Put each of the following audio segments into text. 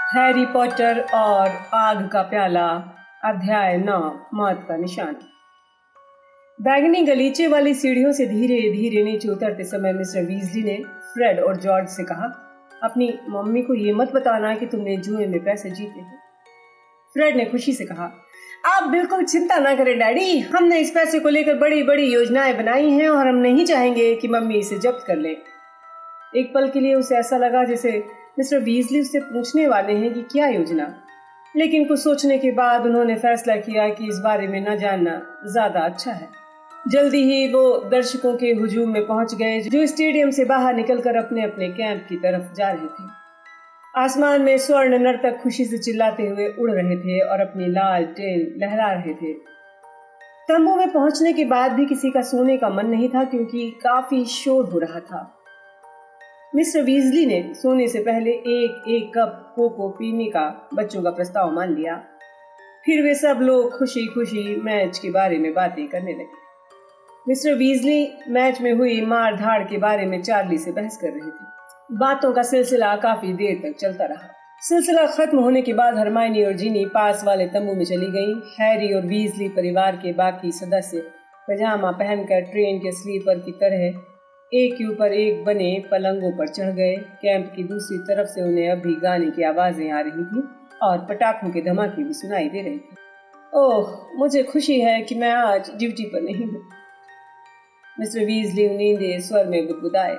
Harry Potter और आग का प्याला, अध्याय 9, मौत का निशान। बैगनी गलीचे वाली सीढ़ियों से धीरे धीरे नीचे उतरते समय मिस्टर वीजली ने फ्रेड और जॉर्ज से कहा, अपनी मम्मी को ये मत बताना कि तुमने जुए में पैसे जीते हैं। फ्रेड ने खुशी से कहा, आप बिल्कुल चिंता ना करें डैडी, हमने इस पैसे को लेकर बड़ी बड़ी योजनाएं बनाई हैं और हम नहीं चाहेंगे कि मम्मी इसे जब्त कर ले। एक पल के लिए उसे ऐसा लगा जैसे मिस्टर वीजली उससे पूछने वाले हैं कि क्या योजना, लेकिन कुछ सोचने के बाद उन्होंने फैसला किया कि इस बारे में न जानना ज्यादा अच्छा है। जल्दी ही वो दर्शकों के हुजूम में पहुंच गए जो स्टेडियम से बाहर निकलकर अपने अपने कैंप की तरफ जा रहे थे। आसमान में स्वर्ण नर्तक खुशी से चिल्लाते हुए उड़ रहे थे और अपनी लाल टेल लहरा रहे थे। तंबू में पहुंचने के बाद भी किसी का सोने का मन नहीं था क्योंकि काफी शोर हो रहा था। मिस्टर वीजली ने सोने से पहले एक एक कप कोको पीने का बच्चों का प्रस्ताव मान लिया। फिर वे सब लोग खुशी खुशी मैच के बारे में बातें करने लगे। मिस्टर वीजली मैच में हुई मार धाड़ के बारे में चार्ली से बहस कर रहे थे। बातों का सिलसिला काफी देर तक चलता रहा। सिलसिला खत्म होने के बाद हरमाइनी और जिनी पास वाले तंबू में चली गईं। हैरी और वीजली परिवार के बाकी सदस्य पजामा पहनकर ट्रेन के स्लीपर की तरह एक के ऊपर एक बने पलंगों पर चढ़ गए। कैंप की दूसरी तरफ से उन्हें अभी गाने की आवाजें आ रही थी और पटाखों के धमाके भी सुनाई दे रहे थे। ओह, मुझे खुशी है कि मैं आज ड्यूटी पर नहीं हूँ, मिस्टर वीजली नींदे स्वर में बुदबुदाए।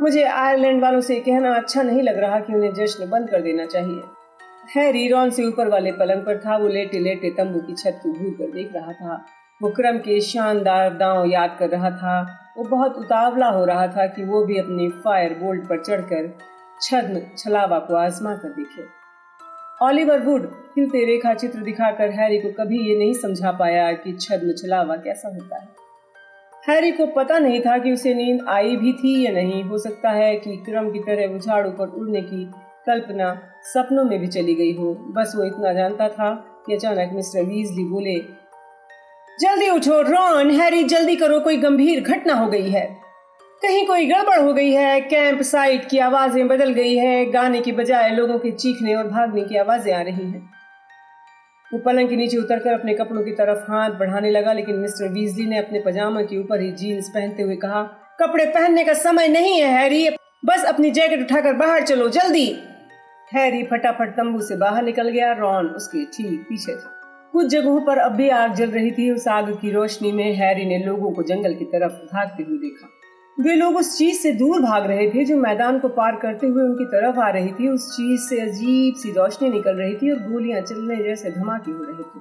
मुझे आयरलैंड वालों से कहना अच्छा नहीं लग रहा कि उन्हें जश्न बंद कर देना चाहिए। हैरी रॉन से ऊपर वाले पलंग पर था। वो लेटे लेटे तंबू की छत को घूर कर देख रहा था। वो क्रम के शानदार दांव याद कर रहा था। वो बहुत उतावला हो रहा था कि वो भी अपने फायर बोल्ट पर चढ़कर छद्म छलावा को आजमा कर देखे। ऑलिवर वुड हिलते रेखा चित्र दिखाकर हैरी को कभी ये नहीं समझा पाया कि छद्म छलावा कैसा होता है। हैरी को पता नहीं था कि उसे नींद आई भी थी या नहीं। हो सकता है कि क्रम की तरह वो झाड़ू पर उड़ने की कल्पना सपनों में भी चली गई हो। बस वो इतना जानता था कि अचानक मिस्टर वीजली बोले, जल्दी उठो रॉन, हैरी जल्दी करो, कोई गंभीर घटना हो गई है, कहीं कोई गड़बड़ हो गई है। कैंप साइट की आवाजें बदल गई है। गाने की बजाय लोगों के चीखने और भागने की आवाजें आ रही हैं। वो पलंग के नीचे उतरकर अपने कपड़ों की तरफ हाथ बढ़ाने लगा, लेकिन मिस्टर वीजली ने अपने पजामा के ऊपर ही जीन्स पहनते हुए कहा, कपड़े पहनने का समय नहीं है हैरी, बस अपनी जैकेट उठाकर बाहर चलो जल्दी। हैरी फटाफट तंबू से बाहर निकल गया। रॉन उसके ठीक पीछे था। कुछ जगहों पर अब भी आग जल रही थी। उस आग की रोशनी में हैरी ने लोगों को जंगल की तरफ भागते हुए देखा। वे लोग उस चीज से दूर भाग रहे थे जो मैदान को पार करते हुए उनकी तरफ आ रही थी। उस चीज से अजीब सी रोशनी निकल रही थी और गोलियां चलने जैसे धमाके हो रहे थे।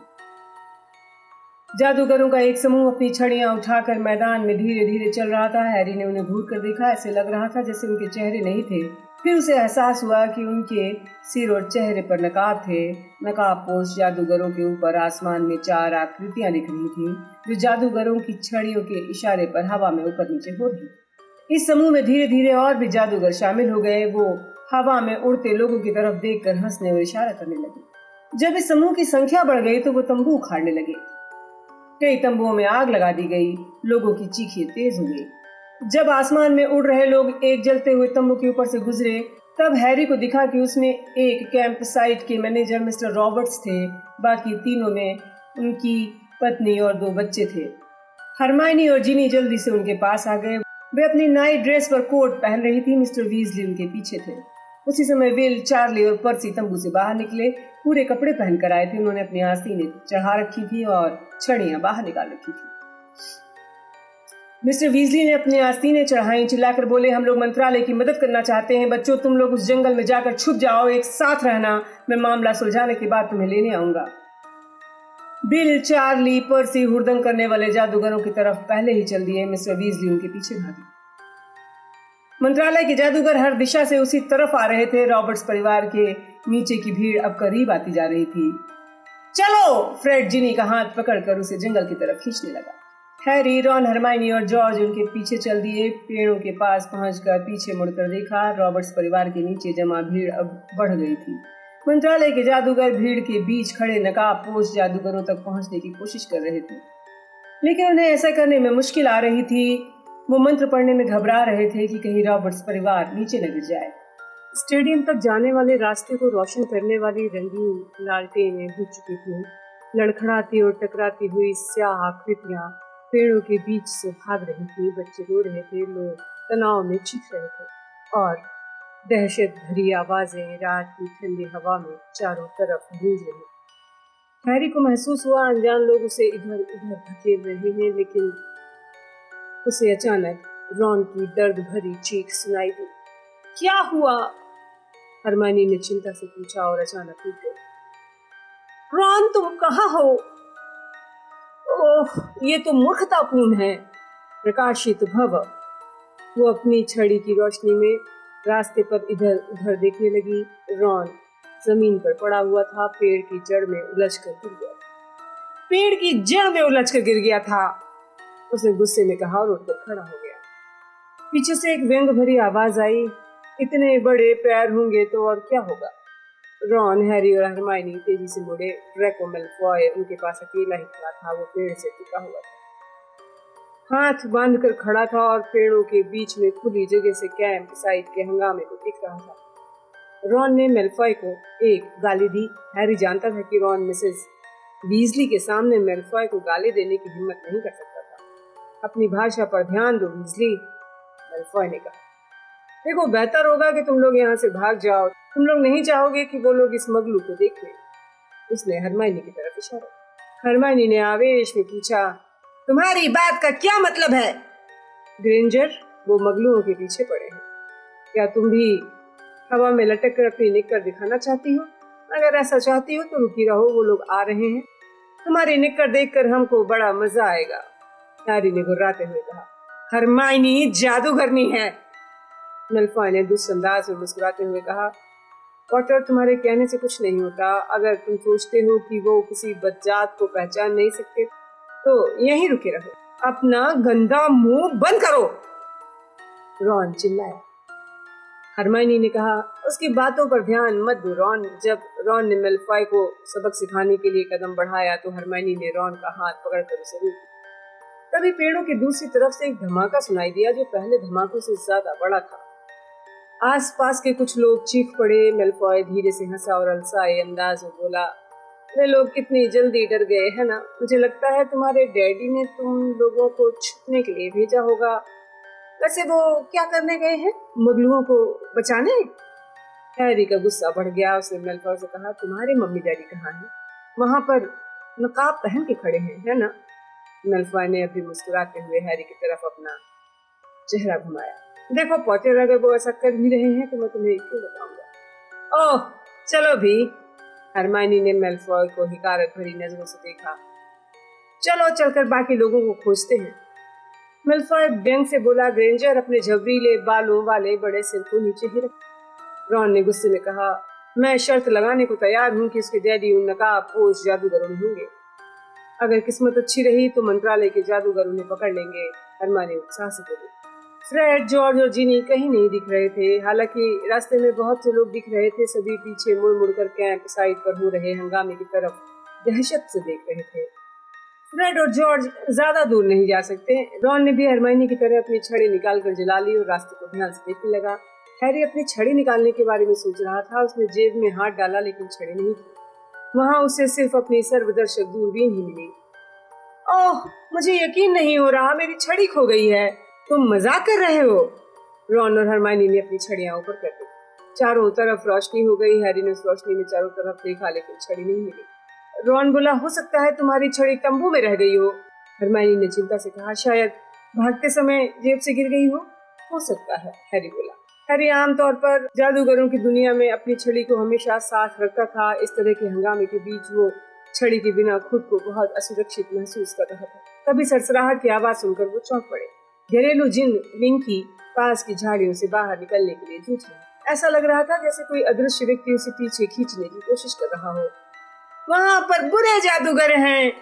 जादूगरों का एक समूह अपनी छड़ियां उठाकर मैदान में धीरे धीरे चल रहा था। हैरी ने उन्हें घूर कर देखा। ऐसे लग रहा था जैसे उनके चेहरे नहीं थे। फिर उसे एहसास हुआ कि उनके सिर और चेहरे पर नकाब थे। नकाबपोश जादूगरों के ऊपर आसमान में 4 आकृतियां दिख रही थी जो जादूगरों की छड़ियों के इशारे पर हवा में ऊपर नीचे हो रही। इस समूह में धीरे धीरे और भी जादूगर शामिल हो गए। वो हवा में उड़ते लोगों की तरफ देखकर हंसने और इशारा करने लगे। जब इस समूह की संख्या बढ़ गई तो वो तंबू उखाड़ने लगे। कई तंबुओं में आग लगा दी गई। लोगों की चीखें तेज हो गई। जब आसमान में उड़ रहे लोग एक जलते हुए तंबू के ऊपर से गुजरे तब हैरी को दिखा कि उसमें एक कैंप साइट के मैनेजर मिस्टर रॉबर्ट्स थे। बाकी तीनों में उनकी पत्नी और 2 बच्चे थे। हरमाइनी और जिनी जल्दी से उनके पास आ गए। वे अपनी नाइट ड्रेस पर कोट पहन रही थी। मिस्टर वीजली उनके पीछे थे। उसी समय विल, चार्ली और पर्सी तंबू से बाहर निकले। पूरे कपड़े पहनकर आए थे। उन्होंने अपनी आस्तीनें चढ़ा रखी थी और छड़ियां बाहर निकाल रखी थी। मिस्टर वीजली ने अपनी आस्तीनें चढ़ाई। चिल्लाकर बोले, हम लोग मंत्रालय की मदद करना चाहते हैं। बच्चों, तुम लोग उस जंगल में जाकर छुप जाओ, एक साथ रहना। मैं मामला सुलझाने के बाद तुम्हें लेने आऊंगा। बिल, चार्ली, पर्सी हुड़दंग करने वाले जादूगरों की तरफ पहले ही चल दिए। मिस्टर वीजली उनके पीछे भागे। मंत्रालय के जादूगर हर दिशा से उसी तरफ आ रहे थे। रॉबर्ट्स परिवार के नीचे की भीड़ अब करीब आती जा रही थी। चलो, फ्रेड जिनी का हाथ पकड़कर उसे जंगल की तरफ खींचने लगा। हैरी, रॉन, हरमाइनी और जॉर्ज उनके पीछे चल दिए। पेड़ों के पास पहुंचकर पीछे मुड़कर देखा। रॉबर्ट्स परिवार के नीचे जमा भीड़ अब बढ़ गई थी। मंत्रालय के जादूगर भीड़ के बीच खड़े नकाबपोश जादूगरों तक पहुंचने की कोशिश कर रहे थे, लेकिन उन्हें ऐसा करने में मुश्किल आ रही थी। वो मंत्र पढ़ने में घबरा रहे थे कि कहीं रॉबर्ट्स परिवार नीचे न गिर जाए। स्टेडियम तक जाने वाले रास्ते को रोशन करने वाली रंगीन लालटेनें बुझ चुकी थीं। लड़खड़ाती और टकराती हुई स्याह आकृतियां पेड़ों के बीच से भाग रही थी। बच्चे रो रहे थे, लोग तनाव में चीख रहे थे और दहशत भरी आवाजें रात की ठंडी हवा में चारों तरफ गूंज रही। हैरी को महसूस हुआ अनजान लोग उसे इधर उधर धकेल रहे हैं, लेकिन उसे अचानक रॉन की दर्द भरी चीख सुनाई दी। क्या हुआ? हरमानी ने चिंता से पूछा और अचानक रुक गई। रॉन, तुम कहाँ हो? ओह, ये तो मूर्खतापूर्ण है। प्रकाशित भव। वो अपनी छड़ी की रोशनी में रास्ते पर इधर उधर देखने लगी। रॉन जमीन पर पड़ा हुआ था, पेड़ की जड़ में उलझ कर गिर गया। पेड़ की जड़ में उलझ कर गिर गया था, उसने गुस्से में कहा और उठकर खड़ा हो गया। पीछे से एक व्यंग भरी आवाज आई, इतने बड़े पैर होंगे तो और क्या होगा। रॉन, हैरी और हरमाइनी तेजी से मुड़े। ड्रैको मैलफॉय उनके पास अकेला ही खड़ा था। वो पेड़ से टिका हुआ था, हाथ बांध कर खड़ा था और पेड़ों के बीच में खुली जगह से कैंप साइट के हंगामे को देख रहा था। रॉन ने मैलफॉय को एक गाली दी। हैरी जानता था कि रॉन मिसेस वीजली के सामने मैलफॉय को गाली देने की हिम्मत नहीं कर सकता था। अपनी भाषा पर ध्यान दो वीजली, मैलफॉय ने कहा। देखो, बेहतर होगा कि तुम लोग यहाँ से भाग जाओ। तुम लोग नहीं चाहोगे कि वो लोग इस मगलू को देखें। उसने हरमाइनी की तरफ इशारा। हरमाइनी ने आवेश में पूछा, तुम्हारी बात का क्या मतलब है? ग्रेंजर, वो मगलुओं के पीछे पड़े हैं। क्या तुम भी हवा में लटक कर अपनी निक्कर दिखाना चाहती हो? अगर ऐसा चाहती हो तो रुकी रहो, वो लोग आ रहे हैं। तुम्हारी निक्कर देखकर हमको बड़ा मजा आएगा, हैरी ने घुर्राते हुए कहा। हरमाइनी जादूगरनी है, मैलफॉय ने दुस्संदाज में मुस्कुराते हुए कहा। पॉटर, तुम्हारे कहने से कुछ नहीं होता। अगर तुम सोचते हो कि वो किसी बदजात को पहचान नहीं सकते तो यहीं रुके रहो। अपना गंदा मुंह बंद करो, रॉन चिल्लाया। हरमाइनी ने कहा, उसकी बातों पर ध्यान मत दो रॉन। जब रॉन ने मैलफॉय को सबक सिखाने के लिए कदम बढ़ाया तो हरमाइनी ने रॉन का हाथ पकड़कर उसे रोक दिया। तभी पेड़ों की दूसरी तरफ से एक धमाका सुनाई दिया, जो पहले धमाकों से ज्यादा बड़ा था। आसपास के कुछ लोग चीख पड़े। मैलफॉय धीरे से हंसा और अलसाए अंदाज में बोला, वे लोग कितनी जल्दी डर गए है ना। मुझे लगता है तुम्हारे डैडी ने तुम लोगों को छुपने के लिए भेजा होगा। वैसे वो क्या करने गए हैं? मगलुओं को बचाने? हैरी का गुस्सा बढ़ गया। उसने मैलफॉय से कहा, तुम्हारे मम्मी डैडी कहाँ हैं? वहां पर नकाब पहन के खड़े हैं, है ना? मैलफॉय ने अभी मुस्कुराते हुए हैरी की तरफ अपना चेहरा घुमाया। देखो पॉटर, अगर वो ऐसा कर भी रहे हैं तो मैं तुम्हें क्यों बताऊंगा। ओह, चलो भी, हरमाइनी ने मैलफॉय को हिकारत भरी नजरों से देखा। चलो चलकर बाकी लोगों को खोजते हैं। मैलफॉय व्यंग से बोला, ग्रेंजर, अपने झबरीले बालों वाले बड़े सिर को नीचे ही रख। रॉन ने गुस्से में कहा, मैं शर्त लगाने को तैयार हूँ कि उसके डैडी उन नकाबपोश जादूगरों में होंगे। अगर किस्मत अच्छी रही तो मंत्रालय के जादूगर उन्हें पकड़ लेंगे, हरमाइनी उत्साह से बोली। फ्रेड, जॉर्ज और जिनी कहीं नहीं दिख रहे थे। हालांकि रास्ते में बहुत से लोग दिख रहे थे। सभी पीछे मुड़ मुड़कर कैंप साइट पर हो रहे हंगामे की तरफ दहशत से देख रहे थे। फ्रेड और जॉर्ज ज्यादा दूर नहीं जा सकते। रॉन ने भी हरमाइनी की तरह अपनी छड़ी निकालकर जला ली और रास्ते को ध्यान से देखने लगा। हैरी अपनी छड़ी निकालने के बारे में सोच रहा था। उसने जेब में हाथ डाला लेकिन छड़ी नहीं थी। वहां उसे सिर्फ अपनी सर्वदर्शक दूरबीन ही मिली। ओह, मुझे यकीन नहीं हो रहा, मेरी छड़ी खो गई है। तुम मजाक कर रहे हो? रॉन और हरमाइनी ने अपनी छड़ियां ऊपर कर दी। चारों तरफ रोशनी हो गई। हैरी ने उस रोशनी में चारों तरफ देखा लेकिन छड़ी नहीं मिली। रॉन बोला, हो सकता है तुम्हारी छड़ी तंबू में रह गई हो। हरमाइनी ने चिंता से कहा, शायद भागते समय जेब से गिर गई हो सकता है, हैरी बोला। हैरी आमतौर पर जादूगरों की दुनिया में अपनी छड़ी को हमेशा साथ रखता था। इस तरह के हंगामे के बीच वो छड़ी के बिना खुद को बहुत असुरक्षित महसूस कर रहा था। तभी सरसराहट की आवाज सुनकर वो चौंक पड़े। घरेलू जिन विंकी पास की झाड़ियों से बाहर निकलने के लिए जूझ रहा। ऐसा लग रहा था जैसे कोई अदृश्य व्यक्ति उसे पीछे खींचने की कोशिश कर रहा हो। वहां पर बुरे जादूगर हैं,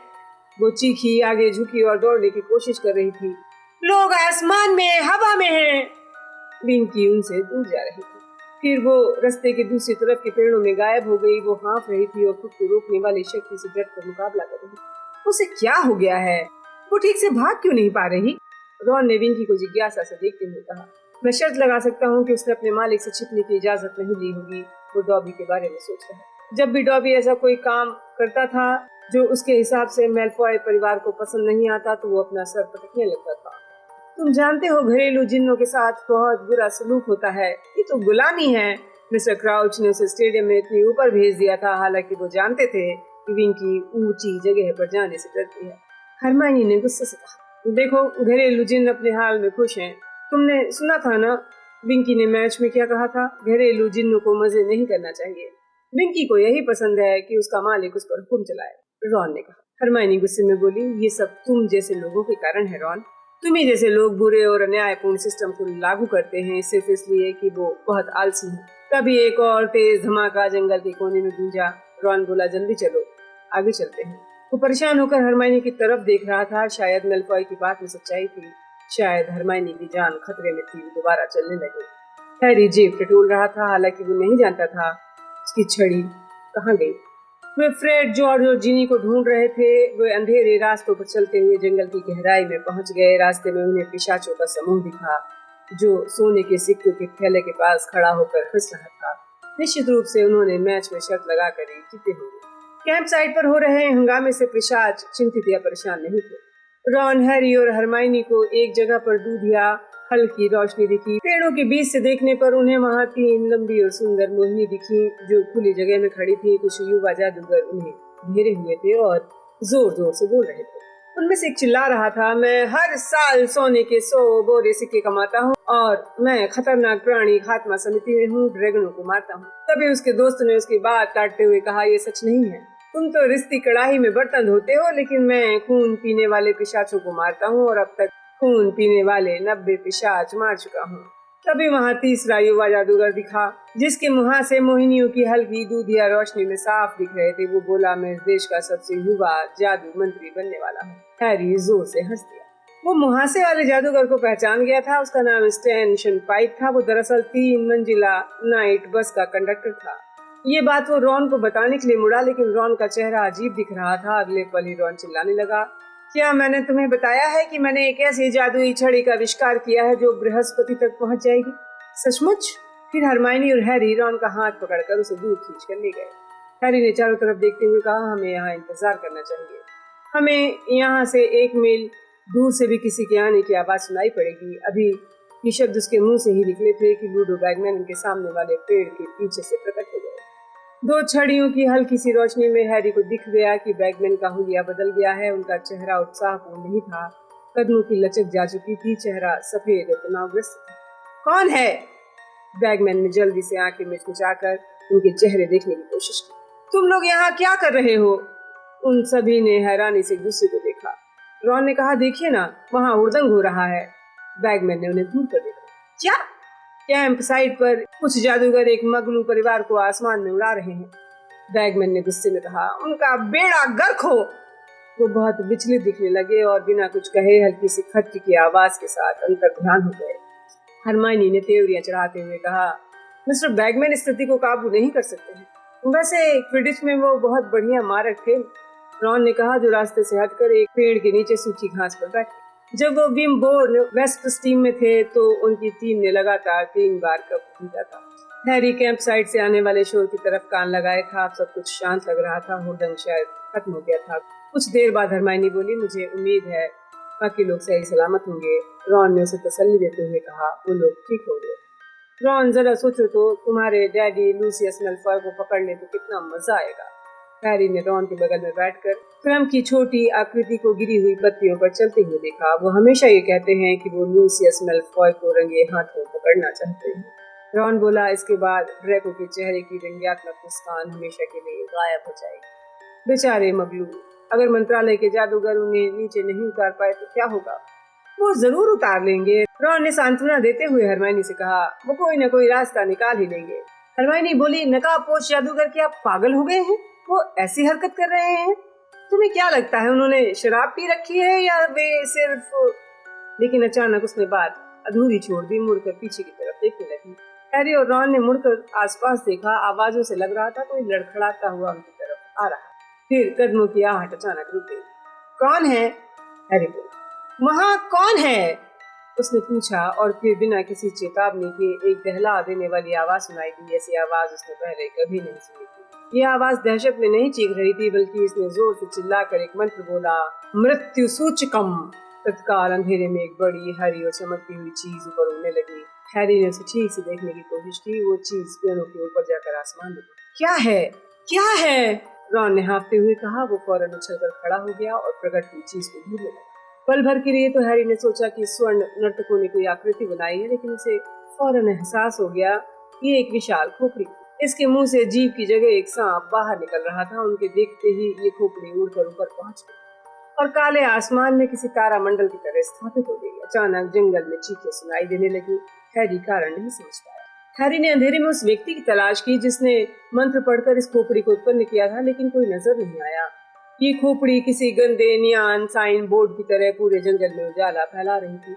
वो चीखी, आगे झुकी और दौड़ने की कोशिश कर रही थी। लोग आसमान में, हवा में हैं। विंकी उनसे दूर जा रही थी। फिर वो रास्ते के दूसरी तरफ के पेड़ों में गायब हो गई। वो हाँफ रही थी और खुद को रोकने वाली शक्ति से डट कर मुकाबला कर रही थी। उसे क्या हो गया है? वो ठीक से भाग क्यों नहीं पा रही? रॉन ने विंकी को जिज्ञासा से देखते हुए कहा। मैं शर्त लगा सकता हूँ कि उसने अपने मालिक से छिपने की इजाजत नहीं ली होगी। वो डॉबी के बारे में सोच रहा है। जब भी डॉबी ऐसा कोई काम करता था जो उसके हिसाब से मेलफॉय परिवार को पसंद नहीं आता तो वो अपना सर पटकने लगता था। तुम जानते हो घरेलू जिन्नों के साथ बहुत बुरा सलूक होता है, ये तो गुलामी है। मिस्टर क्राउच ने उसे स्टेडियम में इतनी ऊपर भेज दिया था, हालांकि वो जानते थे कि विंकी ऊंची जगह पर जाने से डरती है। हरमाइनी ने गुस्से से कहा, देखो घरेलू जिन्न अपने हाल में खुश हैं। तुमने सुना था ना विंकी ने मैच में क्या कहा था, घरेलू जिन्नों को मजे नहीं करना चाहिए। विंकी को यही पसंद है कि उसका मालिक उस पर हुक्म चलाए, रॉन ने कहा। हरमाइनी गुस्से में बोली, ये सब तुम जैसे लोगों के कारण है रॉन। तुम्ही जैसे लोग बुरे और अन्यायपूर्ण सिस्टम को लागू करते हैं सिर्फ इसलिए कि वो बहुत आलसी हैं। तभी एक और तेज धमाका जंगल के कोने में गूंजा। रॉन बोला, जल्दी चलो, आगे चलते हैं। वो परेशान होकर हरमाइनी की तरफ देख रहा था। शायद मेलफॉय की बात में सच्चाई थी, शायद हरमाइनी की जान खतरे में थी, दोबारा चलने लगे। हैरी जेब टटोल रहा था, हालांकि वो नहीं जानता था उसकी छड़ी कहाँ गई। वे फ्रेड, जॉर्ज और जिनी को ढूंढ रहे थे। वे अंधेरे रास्तों पर चलते हुए जंगल की गहराई में पहुंच गए। रास्ते में उन्हें पिशाचों का समूह दिखा जो सोने के सिक्कों के थैले के पास खड़ा होकर हंस रहा था। निश्चित रूप से उन्होंने मैच में शर्त लगाकर ही जीते होंगे। कैंप साइट पर हो रहे हंगामे से पिशाच चिंतित या परेशान नहीं थे। रॉन, हैरी और हरमाइनी को एक जगह पर दूधिया हल्की रोशनी दिखी। पेड़ों के बीच से देखने पर उन्हें वहाँ 3 लंबी और सुंदर मोहिनी दिखी जो खुली जगह में खड़ी थी। कुछ युवा जादूगर उन्हें घेरे हुए थे और जोर जोर से बोल रहे थे। उनमें से एक चिल्ला रहा था, मैं हर साल सोने के 100 बोरे सिक्के कमाता हूँ और मैं खतरनाक प्राणी खात्मा समिति में हूँ, ड्रैगनों को मारता हूँ। तभी उसके दोस्त ने उसकी बात काटते हुए कहा, ये सच नहीं है। तुम तो रिश्ती कड़ाही में बर्तन धोते हो, लेकिन मैं खून पीने वाले पिशाचों को मारता हूँ और अब तक खून पीने वाले 90 पिशाच मार चुका हूँ। तभी वहाँ तीसरा युवा जादूगर दिखा जिसके मुँह से मोहिनियों की हल्की दूधिया रोशनी में साफ दिख रहे थे। वो बोला, मैं इस देश का सबसे युवा जादू मंत्री बनने वाला हूँ। हैरी जोर से हंस दिया। वो मुहासे वाले जादूगर को पहचान गया था। उसका नाम स्टैन शनपाइप था। वो दरअसल 3 मंजिला नाइट बस का कंडक्टर था। ये बात वो रॉन को बताने के लिए मुड़ा, लेकिन रॉन का चेहरा अजीब दिख रहा था। अगले पल ही रॉन चिल्लाने लगा, क्या मैंने तुम्हें बताया है कि मैंने एक ऐसी जादुई छड़ी का आविष्कार किया है जो बृहस्पति तक पहुंच जाएगी? सचमुच? फिर हरमाइनी और हैरी रॉन का हाथ पकड़कर उसे दूर खींच कर ले गए। हैरी ने चारों तरफ देखते हुए कहा, हमें यहाँ इंतजार करना चाहिए। हमें यहाँ से 1 मील दूर से भी किसी के आने की आवाज सुनाई पड़ेगी। अभी ये शब्द उसके मुंह से ही निकले थे कि लूडो बैगमैन उनके सामने वाले पेड़ के पीछे से प्रकट हो गए। 2 छड़ियों की हल्की सी रोशनी में हैरी को दिख गया कि बैगमैन का हुलिया बदल गया है। उनका चेहरा उत्साहपूर्ण नहीं था, कदमों की लचक जा चुकी थी, चेहरा सफेद और तनावग्रस्त था। कौन है? बैगमैन ने जल्दी से आंखें मिचमिचाकर उनके चेहरे देखने की कोशिश की। तुम लोग यहाँ क्या कर रहे हो? उन सभी ने हैरानी से एक दूसरे को देखा। रॉन ने कहा, देखिए ना, वहाँ हुड़दंग हो रहा है। बैगमैन ने उन्हें घूर कर देखा। क्या? कैंप साइट पर कुछ जादूगर एक मगलू परिवार को आसमान में उड़ा रहे हैं। बैगमैन ने गुस्से में कहा, उनका बेड़ा गर्क हो। वो बहुत विचलित दिखने लगे और बिना कुछ कहे हल्की सी खटकी की आवाज के साथ अंतर्ध्यान हो गए। हरमाइनी ने तेवरियां चढ़ाते हुए कहा, मिस्टर बैगमैन स्थिति को काबू नहीं कर सकते हैं। वैसे क्विडिच में वो बहुत बढ़िया मारक थे, रॉन ने कहा, जो रास्ते से हटकर एक पेड़ के नीचे सूखी घास पर बैठे। जब वो विमबोर्न वेस्ट टीम में थे तो उनकी टीम ने लगातार 3 बार कप जीता था। हैरी कैंप साइट से आने वाले शोर की तरफ कान लगाए था। अब सब कुछ शांत लग रहा था। हुड़दंग शायद खत्म हो गया था। कुछ देर बाद हरमाइनी बोली, मुझे उम्मीद है बाकी लोग सही सलामत होंगे। रॉन ने उसे तसल्ली देते हुए कहा, वो लोग ठीक हो गए। रॉन, जरा सोचो तो, तुम्हारे डैडी लूसियस मेलफॉय को पकड़ने तो कितना मजा आएगा। हैरी ने रॉन के बगल में बैठकर क्रम की छोटी आकृति को गिरी हुई पत्तियों पर चलते हुए देखा। वो हमेशा ये कहते हैं कि वो लूसियस मेलफॉय को रंगे हाथों पकड़ना चाहते हैं। रॉन बोला, इसके बाद ड्रैको के चेहरे की व्यंग्यात्मक मुस्कान हमेशा के लिए गायब हो जाएगी। बेचारे मगलू, अगर मंत्रालय के जादूगर उन्हें नीचे नहीं उतार पाए तो क्या होगा? वो जरूर उतार लेंगे। रॉन ने सांत्वना देते हुए हरमाइनी से कहा, वो कोई न कोई रास्ता निकाल ही लेंगे। हरमाइनी बोली, नकाबपोश जादूगर क्या पागल हो गए हैं? वो ऐसी हरकत कर रहे हैं? तुम्हें क्या लगता है उन्होंने शराब पी रखी है या वे सिर्फ? लेकिन अचानक उसने बात अधूरी छोड़ दी, मुड़कर पीछे की तरफ देखने लगी। हैरी और रॉन ने मुड़कर आसपास देखा। आवाजों से लग रहा था कोई लड़खड़ाता हुआ उनकी तरफ आ रहा। फिर कदमों की आहट अचानक रुक गई। कौन है? हैरी बोला। वहाँ कौन है? उसने पूछा और फिर बिना किसी चेतावनी के एक दहला देने वाली आवाज सुनाई दी। ऐसी आवाज उसने पहले कभी नहीं सुनी थी। यह आवाज दहशत में नहीं चीख रही थी, बल्कि इसने जोर से चिल्लाकर एक मंत्र बोला, मृत्यु सूचकम। तत्काल अंधेरे में एक बड़ी हरी और चमकती हुई चीज ऊपर उड़ने लगी। हैरी ने उसे ठीक से देखने की कोशिश की। वो चीज पेड़ों के ऊपर जाकर आसमान में क्या है, क्या है? रॉन ने हाँफते हुए कहा। वो फौरन उछलकर खड़ा हो गया और प्रकट हुई चीज को ढूंढने लगा। पल भर के लिए तो हैरी ने सोचा कि स्वर्ण नर्तकों ने कोई आकृति बनाई है, लेकिन उसे फौरन एहसास हो गया कि एक विशाल खोपड़ी। इसके मुंह से जीभ की जगह एक सांप बाहर निकल रहा था। उनके देखते ही ये खोपड़ी उड़कर ऊपर पहुंच गई और काले आसमान में किसी तारामंडल की तरह स्थापित हो गई। अचानक जंगल में चीखें सुनाई देने लगी। हैरी कारण नहीं समझ पाया। हैरी ने अंधेरे में उस व्यक्ति की तलाश की जिसने मंत्र पढ़कर इस खोपड़ी को उत्पन्न किया था, लेकिन कोई नजर नहीं आया। ये खोपड़ी किसी गंदे नियान साइन बोर्ड की तरह पूरे जंगल में उजाला फैला रही थी।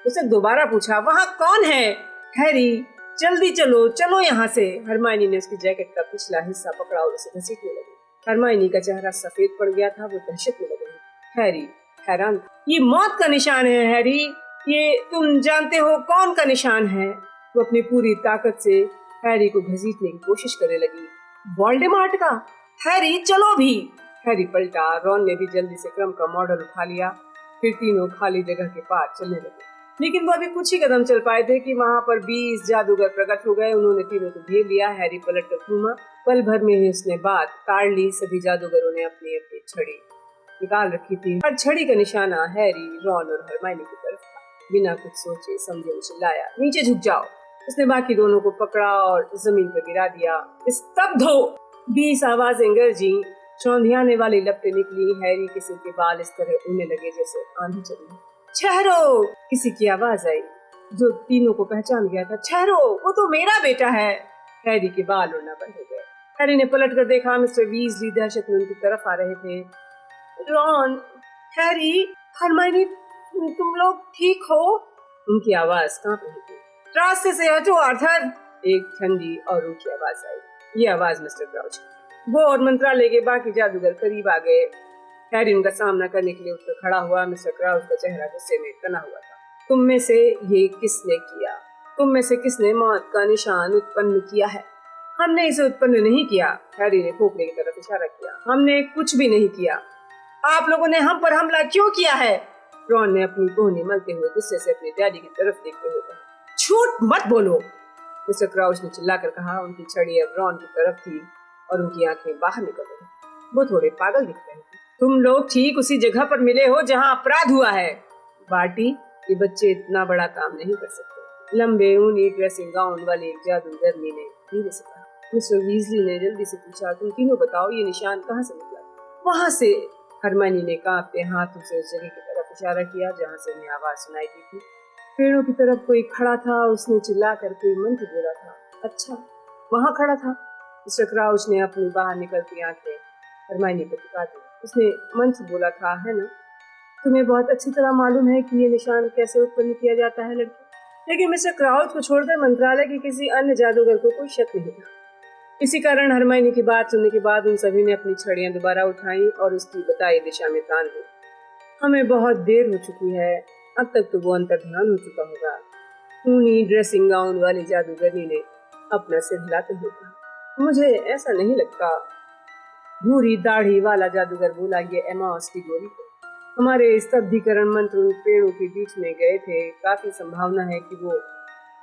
उसे दोबारा पूछा, वहाँ कौन है? हैरी, जल्दी चलो, चलो यहाँ से। हरमाइनी ने उसकी जैकेट का पिछला हिस्सा पकड़ा और उसे घसीटने लगी। हरमाइनी का चेहरा सफेद पड़ गया था। वो दहशत में लग रही। हैरी हैरान था। ये मौत का निशान है हैरी, ये तुम जानते हो कौन का निशान है? वो अपनी पूरी ताकत से हैरी को घसीटने की कोशिश करने लगी। वोल्डेमॉर्ट का। हैरी चलो भी। हैरी पलटा। रॉन ने भी जल्दी से क्रम का मॉडल उठा लिया। फिर तीनों खाली जगह के पार चलने लगे। लेकिन वो अभी कुछ ही कदम चल पाए थे कि वहां पर 20 जादूगर प्रकट हो गए। उन्होंने तीनों को घेर लिया। हैरी पलट कर घूमा। पल भर में ही उसने बात ताड़ ली। सभी जादूगरों ने अपनी अपनी छड़ी निकाल रखी थी। हर छड़ी का निशाना हैरी, रॉन और हरमाइनी की तरफ था। बिना कुछ सोचे समझे उसे लाया। नीचे झुक जाओ। उसने बाकी दोनों को पकड़ा और जमीन पर गिरा दिया। स्तब्ध हो। 20 आवाजें गरजी। चौंधियाने वाली लपटें निकली। हैरी के सिर के बाल इस तरह उड़ने लगे जैसे आंधी चली। ठहरो, किसी की आवाज आई जो तीनों को पहचान गया था। ठहरो, वो तो मेरा बेटा है। हैरी के बाल उड़ना बंद हो गए। हैरी ने पलट कर देखा। मिस्टर वीजली दहशत में उनकी तरफ आ रहे थे। रॉन, हैरी, हरमाइनी, तुम लोग ठीक हो? उनकी आवाज कांप रही थी। रास्ते से हटो आर्थर। एक ठंडी और ऊंची आवाज आई। ये आवाज मिस्टर क्राउच। वो और मंत्रालय के बाकी जादूगर करीब आ गए। हैरी उनका सामना करने के लिए उठकर खड़ा हुआ। मिस्टर क्राउच का चेहरा गुस्से में तना हुआ था। तुम में से ये किसने किया? तुम में से किसने मौत का निशान उत्पन्न किया है? हमने इसे उत्पन्न नहीं किया। हैरी ने खोपड़ी की तरफ इशारा किया। हमने कुछ भी नहीं किया। आप लोगों ने हम पर हमला क्यों किया है? रॉन ने अपनी कोहनी मलते हुए गुस्से से अपने डैडी की तरफ देखते हुए कहा। झूठ मत बोलो, मिस्टर क्राउच ने चिल्लाकर कहा। उनकी छड़ी अब रॉन की तरफ थी और उनकी आंखें बाहर निकल रही। वो थोड़े पागल दिख रहे थे। तुम लोग ठीक उसी जगह पर मिले हो जहां अपराध हुआ है। बार्टी, ये बच्चे इतना बड़ा काम नहीं कर सकते। लंबे ऊनी ड्रेसिंग गाउन वाली एक जादूगरनी ने धीरे से कहा। मिस्टर वीजली ने जल्दी से पूछा, तुम तीनों बताओ ये निशान कहाँ से निकला? वहां से। हरमाइनी ने कांपते हाथों से उस जगह की तरफ इशारा किया जहां से उन्हें आवाज सुनाई दी थी। पेड़ों की तरफ कोई खड़ा था। उसने चिल्ला कर कोई मंत्र बोला था। अच्छा, वहां खड़ा था। मिस्टर क्राउच ने अपनी बाहर निकलती आंखें हरमाइनी पर टिका दी। उसने मंत्र बोला था, है ना? तुम्हें बहुत अच्छी तरह मालूम है कि ये निशान कैसे उत्पन्न किया जाता है लड़की। लेकिन मिस्टर क्राउच को छोड़कर मंत्रालय के किसी अन्य जादूगर को कोई शक नहीं था। इसी कारण हरमाइनी की बात सुनने के बाद उन सभी ने अपनी छड़ियां दोबारा उठाई और उसकी बताई दिशा में तान दी। हमें बहुत देर हो चुकी है। अब तक तो वो अंतर्ध्यान हो चुका होगा। ऊनी ड्रेसिंग गाउन वाली जादूगरनी ने अपना सिर हिलाते हुए कहा। मुझे ऐसा नहीं लगता। भूरी दाढ़ी वाला जादूगर बोला, ये एमाउस की गोली है। हमारे स्तब्धीकरण मंत्र उन पेड़ों के बीच में गए थे। काफी संभावना है कि वो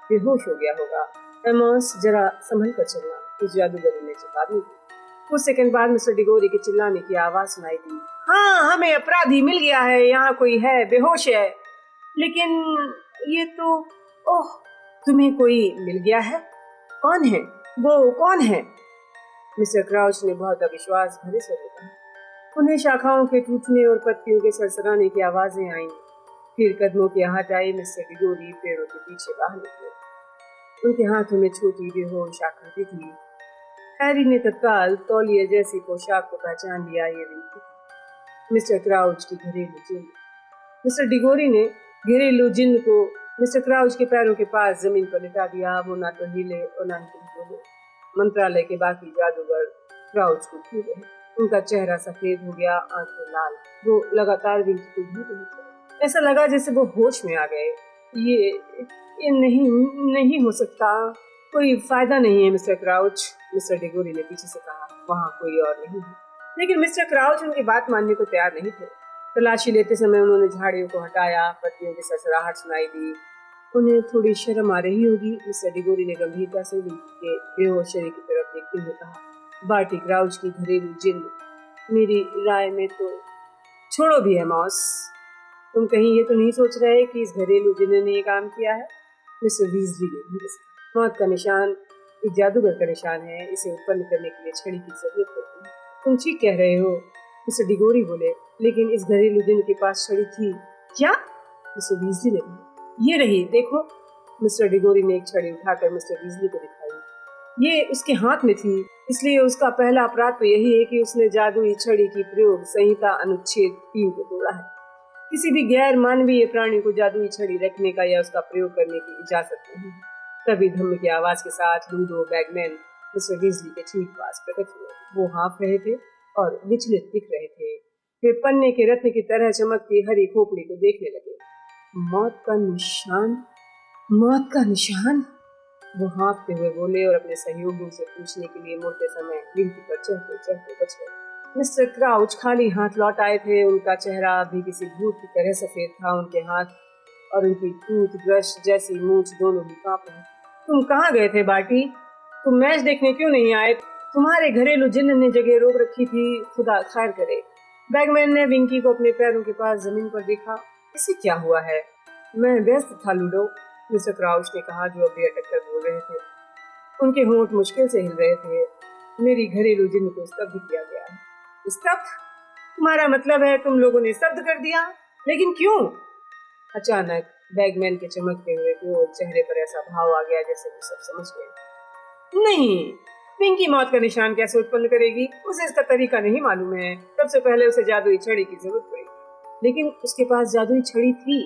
बेहोश हो गया होगा। एमाउस, जरा संभल कर चलना, उस जादूगरी ने चेतावनी दी। कुछ सेकंड बाद मिस्टर डिगोरी के चिल्लाने की आवाज सुनाई दी। हाँ, हमें अपराधी मिल गया है। यहाँ कोई है, बेहोश है। लेकिन ये तो, ओह, तुम्हें कोई मिल गया है? कौन है वो? कौन है? मिस्टर क्राउच ने बहुत अविश्वास भरे स्वर में कहा। उन्हें शाखाओं के टूटने और पत्तियों के सरसराने की आवाजें आईं। फिर कदमों की आहट आई। मिस्टर डिगोरी पेड़ों के पीछे बाहर निकले। उनके हाथों में छोटी बेहोश आकृति थी। हैरी ने तत्काल तौलिए जैसी पोशाक को पहचान लिया। ये रिंकी थी, मिस्टर क्राउच की घरेलू जिन्न। मिस्टर डिगोरी ने घरेलू जिन्न को मिस्टर क्राउच के पैरों के पास जमीन पर लिटा दिया। वो ना तो हिले और ना ही कुछ बोले। मंत्रालय के बाकी जादूगर क्राउच को छू गए। उनका चेहरा सफेद हो गया, आंखें लाल। वो लगातार विंकी को घूर रहे थे। ऐसा लगा जैसे वो होश में आ गए। ये नहीं नहीं हो सकता, कोई फायदा नहीं है मिस्टर क्राउच, मिस्टर डिगोरी ने पीछे से कहा। वहाँ कोई और नहीं है। लेकिन मिस्टर क्राउच उनकी बात मानने को तैयार नहीं थे। तलाशी लेते समय उन्होंने झाड़ियों को हटाया, पत्तियों की सरसराहट सुनाई दी। उन्हें थोड़ी शर्म आ रही होगी, मिस्टर डिगोरी ने गंभीरता से विंकी के बेहोश शरीर की तरफ देखते हुए कहा, बार्टी क्राउच की घरेलू जिन्न मेरी राय में तो छोड़ो भी है मॉस। तुम कहीं ये तो नहीं सोच रहे कि इस घरेलू जिन्न ने ये काम किया है? मिस्टर वीजली ने भी कहा, मौत का निशान एक जादूगर का निशान है, इसे उत्पन्न करने के लिए छड़ी की जरूरत होती है। तुम ठीक कह रहे हो, मिस्टर डिगोरी बोले, लेकिन इस घरेलू जिन्न के पास छड़ी थी क्या? मिस्टर वीजली ने कहा, ये रही देखो। मिस्टर डिगोरी ने एक छड़ी उठाकर मिस्टर वीजली को दिखाई। ये उसके हाथ में थी, इसलिए उसका पहला अपराध तो यही है कि उसने जादुई छड़ी की प्रयोग संहिता अनुच्छेद 3 को तोड़ा है। किसी भी गैर मानवीय प्राणी को जादुई छड़ी रखने का या उसका प्रयोग करने की इजाजत नहीं है। तभी धम्म की आवाज के साथ लूडो बैगमैन मिस्टर वीजली के ठीक पास प्रकट हुए। वो हाँफ रहे थे और विचलित दिख रहे थे। वे पन्ने के रत्न की तरह चमकती हरी खोपड़ी को देखने लगे। मौत का निशान, मौत का निशान, वो हाँफते हुए बोले और अपने सहयोगियों से पूछने के लिए मुड़ते समय विंकी पर चढ़ते चढ़ते बच गए। मिस्टर क्राउच खाली हाथ लौट आए थे। उनका चेहरा अभी किसी भूत की तरह सफेद था। उनके हाथ और उनकी टूथ ब्रश जैसी मूंछ दोनों ही कांप रहे। तुम कहाँ गए थे बार्टी? तुम मैच देखने क्यों नहीं आए? तुम्हारे घरेलू जिन्न ने जगह रोक रखी थी, खुदा खैर करे। बैगमैन ने विंकी को अपने पैरों के पास जमीन पर देखा। इसे क्या हुआ है? मैं व्यस्त था लूडो, मिस्टर क्राउच ने कहा, जो अभी अटक कर बोल रहे थे। उनके होंठ मुश्किल से हिल रहे थे। मेरी घरेलू जिन्न को स्तब्ध किया गया है। स्तब्ध? तुम्हारा मतलब है तुम लोगों ने स्तब्ध कर दिया? लेकिन क्यों? अचानक बैगमैन के चमकते हुए गोल चेहरे पर ऐसा भाव आ गया जैसे वो सब समझ गए। नहीं, पिंकी मौत का निशान कैसे उत्पन्न करेगी? उसे इसका तरीका नहीं मालूम है। सबसे पहले उसे जादुई छड़ी की जरूरत पड़ी, लेकिन उसके पास जादुई छड़ी थी,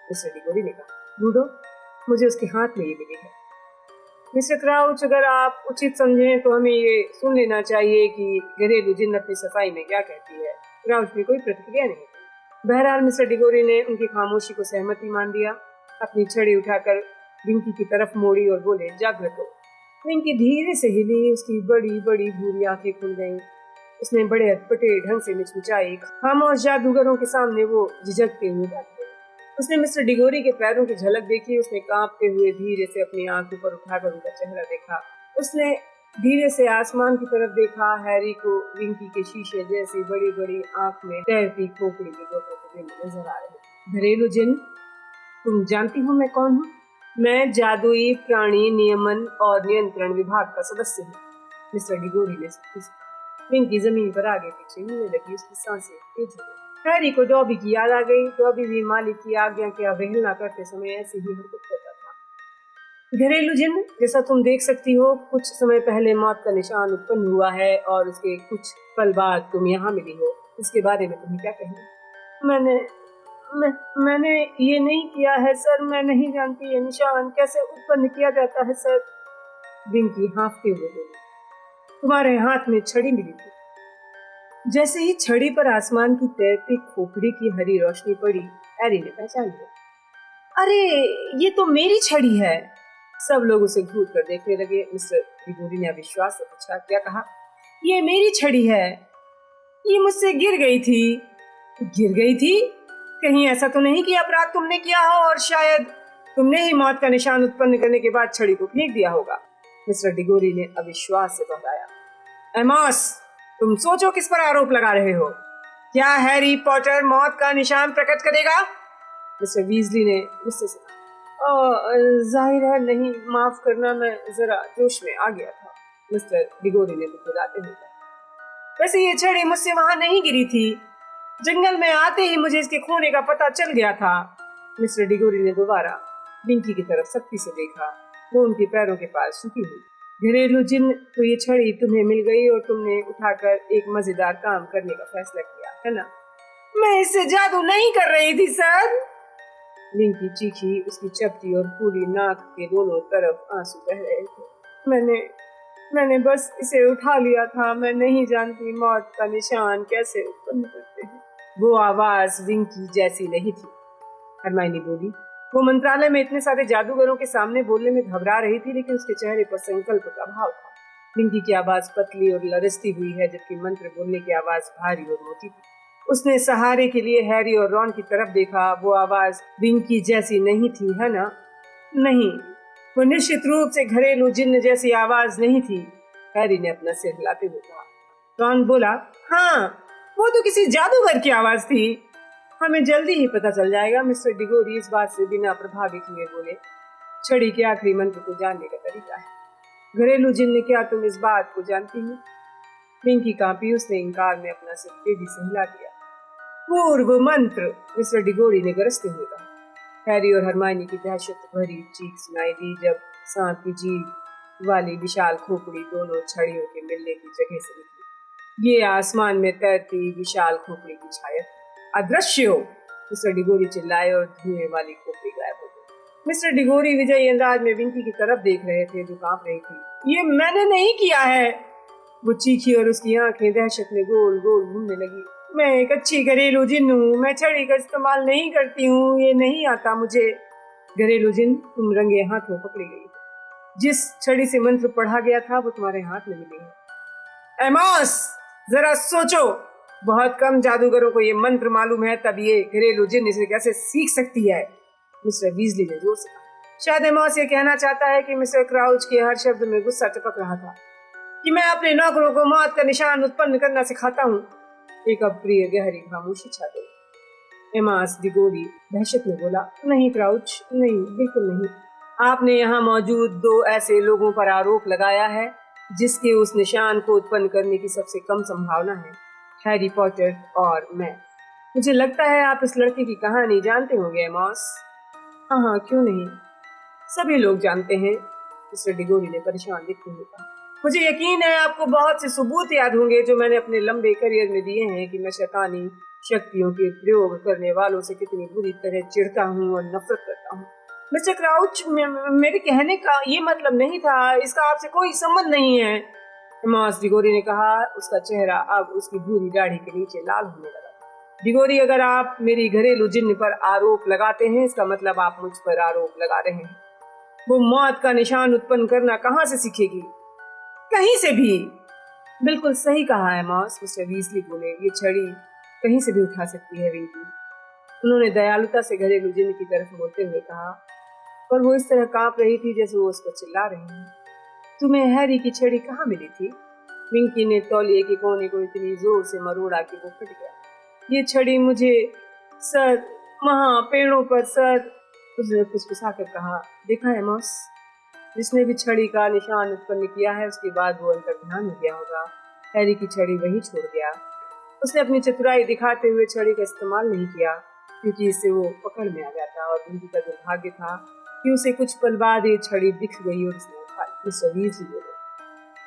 मिस्टर डिगोरी ने कहा। लूडो, मुझे उसके हाथ में ये मिली है। मिस्टर क्राउच, अगर आप उचित समझें तो हमें ये सुन लेना चाहिए कि घरेलू जिन्न अपनी सफाई में क्या कहती है। क्राउच ने कोई प्रतिक्रिया नहीं की। बहरहाल मिस्टर डिगोरी ने उनकी खामोशी को सहमति मान लिया। अपनी छड़ी उठाकर विंकी की तरफ मोड़ी और बोले, जागृत हो। विंकी धीरे से हिली। उसकी बड़ी बड़ी भूरी आंखें खुल गईं। उसने बड़े अटपटे ढंग से मिचमिचाई। खामोश जादूगरों के सामने वो झिझकते हुए बैठ गई। उसने मिस्टर डिगोरी के पैरों की झलक देखी। उसने कांपते हुए धीरे से अपनी आंख ऊपर उठाकर उनका चेहरा देखा। उसने धीरे से आसमान की तरफ देखा। हैरी को विंकी के शीशे जैसी बड़ी बड़ी आंख में तैरती खोपड़ी के दो प्रतिबिंब नजर आ रहे। घरेलू जिन्न, तुम जानती हो मैं कौन हूँ? मैं जादुई प्राणी नियमन और नियंत्रण विभाग का सदस्य हूँ, मिस्टर डिगोरी ने कहा। विंकी जमीन पर आगे पीछे हिलने लगी। उसकी सांसें तेज हो गई। हैरी को डॉबी की याद आ गई। डॉबी भी मालिक की आज्ञा की अवहेलना करते समय ऐसे ही हरकत करता था। घरेलू जिन्न, जैसा तुम देख सकती हो, कुछ समय पहले मौत का निशान उत्पन्न हुआ है और उसके कुछ पल बाद तुम यहाँ मिली हो। इसके बारे में तुम्हें क्या कहना? मैंने ये नहीं किया है सर। मैं नहीं जानती ये निशान कैसे उत्पन्न किया जाता है सर, विंकी हाँफते हुए बोली। तुम्हारे हाथ में छड़ी मिली थी। जैसे ही छड़ी पर आसमान की तैरती खोपड़ी की हरी रोशनी पड़ी, हैरी ने पहचान लिया। अरे, ये तो मेरी छड़ी है। सब लोग उसे घूर कर देखने लगे। मिस्टर डिगोरी ने अविश्वास से पूछा, क्या कहा? ये मेरी छड़ी है। ये मुझसे गिर गई थी। गिर गई थी? कहीं ऐसा तो नहीं कि अपराध तुमने किया हो और शायद तुमने ही मौत का निशान उत्पन्न करने के बाद छड़ी को फेंक दिया होगा, मिस्टर डिगोरी ने अविश्वास से दोहराया। एमॉस, तुम सोचो किस पर आरोप लगा रहे हो? क्या हैरी पॉटर मौत का निशान प्रकट करेगा? मिस्टर वीजली ने गुस्से से कहा। जाहिर है नहीं, माफ करना, मैं जरा जोश में आ गया था, मिस्टर डिगोरी ने बुदबुदाते हुए कहा। वैसे ये छड़ी मुझसे वहां नहीं गिरी थी। जंगल में आते ही मुझे इसके खोने का पता चल गया था। मिस्टर डिगोरी ने दोबारा विंकी की तरफ सख्ती से देखा। वो उनके पैरों के पास झुकी हुई। घरेलू जिन्न, तो ये छड़ी तुम्हें मिल गई और तुमने उठाकर एक मजेदार काम करने का फैसला किया है ना? मैं इससे जादू नहीं कर रही थी सर, विंकी चीखी। उसकी चपटी और पूरी नाक के दोनों तरफ आंसू बह रहे थे। मैंने बस इसे उठा लिया था। मैं नहीं जानती मौत का निशान कैसे उत्पन्न करते हैं। वो आवाज विंकी जैसी नहीं थी। हरमाइनी बोली, वो मंत्रालय में इतने सारे जादूगरों के सामने बोलने में घबरा रही थी, लेकिन उसके चेहरे पर संकल्प का भाव था। विंकी की आवाज पतली और लरसती हुई है, जबकि मंत्र बोलने की आवाज भारी और मोटी थी। उसने सहारे के लिए हैरी और रॉन की तरफ देखा। वो आवाज विंकी जैसी नहीं थी, है ना? नहीं, वो निश्चित रूप से घरेलू जिन्न जैसी आवाज नहीं थी। हैरी ने अपना सिर हिलाते हुए कहा। रॉन बोला, हाँ, वो तो किसी जादूगर की आवाज थी। हमें जल्दी ही पता चल जाएगा। मिस्टर डिगोरी इस बात से बिना प्रभावित हुए बोले, छड़ी के आखिरी मंत्र को जानने का तरीका है। घरेलू जिन्न, क्या तुम इस बात को जानती हो? विंकी कांपी। उसने इनकार में अपना सिर तेजी से हिला दिया। पूर्व मंत्र, मिस्टर डिगोरी ने गरजते हुए कहा। हैरी और हरमाइनी की दहशत भरी चीख सुनाई दी जब सांप की जीभ वाली विशाल खोपड़ी दोनों छड़ियों के मिलने की जगह से निकली। ये आसमान में तैरती विशाल खोपड़ी की छाया अदृश्य हो, मिस्टर डिगोरी चिल्लाए और धुएं वाली खोपड़ी गायब हो गई। मिस्टर डिगोरी विजयी अंदाज में विंकी की तरफ देख रहे थे, जो कांप रही थी। ये मैंने नहीं किया है, वो चीखी और उसकी आंखें दहशत में गोल गोल घूमने लगी। मैं एक अच्छी घरेलू जिन्न हूँ, मैं छड़ी का इस्तेमाल नहीं करती हूँ, ये नहीं आता मुझे। घरेलू जिन्न, तुम रंगे हाथों पकड़ी गई। जिस छड़ी से मंत्र पढ़ा गया था वो तुम्हारे हाथ में मिली है। एमॉस, जरा सोचो, बहुत कम जादूगरों को ये मंत्र मालूम है, तब ये घरेलू जिन्न इसे कैसे सीख सकती है? मिस्टर वीजली ने जोर से कहा। शायद एमॉस ये कहना चाहता है कि मिस्टर क्राउच के हर शब्द में गुस्सा टपक रहा था, कि मैं अपने नौकरों को मौत का निशान उत्पन्न करना सिखाता हूँ। एक अप्रिय गहरी खामोशी छा गई। एमॉस डिगोरी दहशत में बोला, नहीं क्राउच, नहीं, बिल्कुल नहीं। आपने यहाँ मौजूद दो ऐसे लोगों पर आरोप लगाया है जिसके उस निशान को उत्पन्न करने की सबसे कम संभावना है, हैरी पॉटर और मैं। मुझे लगता है आप इस लड़के की कहानी जानते होंगे एमॉस। हाँ हाँ, क्यों नहीं, सभी लोग जानते हैं, मिस्टर डिगोरी ने परेशान दिखते हुए कहा। मुझे यकीन है आपको बहुत से सबूत याद होंगे जो मैंने अपने लंबे करियर में दिए हैं कि मैं शैतानी शक्तियों के प्रयोग करने वालों से कितनी बुरी तरह चिढ़ता हूँ और नफरत करता हूँ। मिस्टर क्राउच, मेरे कहने का ये मतलब नहीं था, इसका आपसे कोई संबंध नहीं है, एमॉस डिगोरी ने कहा। उसका चेहरा अब उसकी भूरी दाढ़ी के नीचे लाल होने लगा। डिगोरी, अगर आप मेरी घरेलू जिन्न पर आरोप लगाते हैं, इसका मतलब आप मुझ पर आरोप लगा रहे हैं। वो मौत का निशान उत्पन्न करना कहाँ से सीखेगी? कहीं से भी। बिल्कुल सही कहा एमॉस, मिस्टर वीजली बोले। ये छड़ी कहीं से भी उठा सकती है विंकी। उन्होंने दयालुता से घरेलू जिन्न की तरफ बोलते हुए कहा, पर वो इस तरह कांप रही थी जैसे वो उस पर चिल्ला रही हैं। तुम्हें हैरी की छड़ी कहाँ मिली थी? विंकी ने तौलिए के कोने को इतनी जोर से मरोड़ा कि वो फट गया। ये छड़ी मुझे सर, वहाँ पेड़ों पर सर, उसने फुसफुसा कर कहा। देखा एमॉस, जिसने भी छड़ी का निशान उत्पन्न किया है उसके बाद वो अंतर्ध्यान हो गया होगा। हैरी की छड़ी वही छोड़ गया। उसने अपनी चतुराई दिखाते हुए छड़ी का इस्तेमाल नहीं किया, क्योंकि इससे वो पकड़ में आ गया था, और विंकी का दुर्भाग्य था कि उसे कुछ पल बाद ये छड़ी दिख गई और उसने उठाई। मिस्टर वीजली बोले।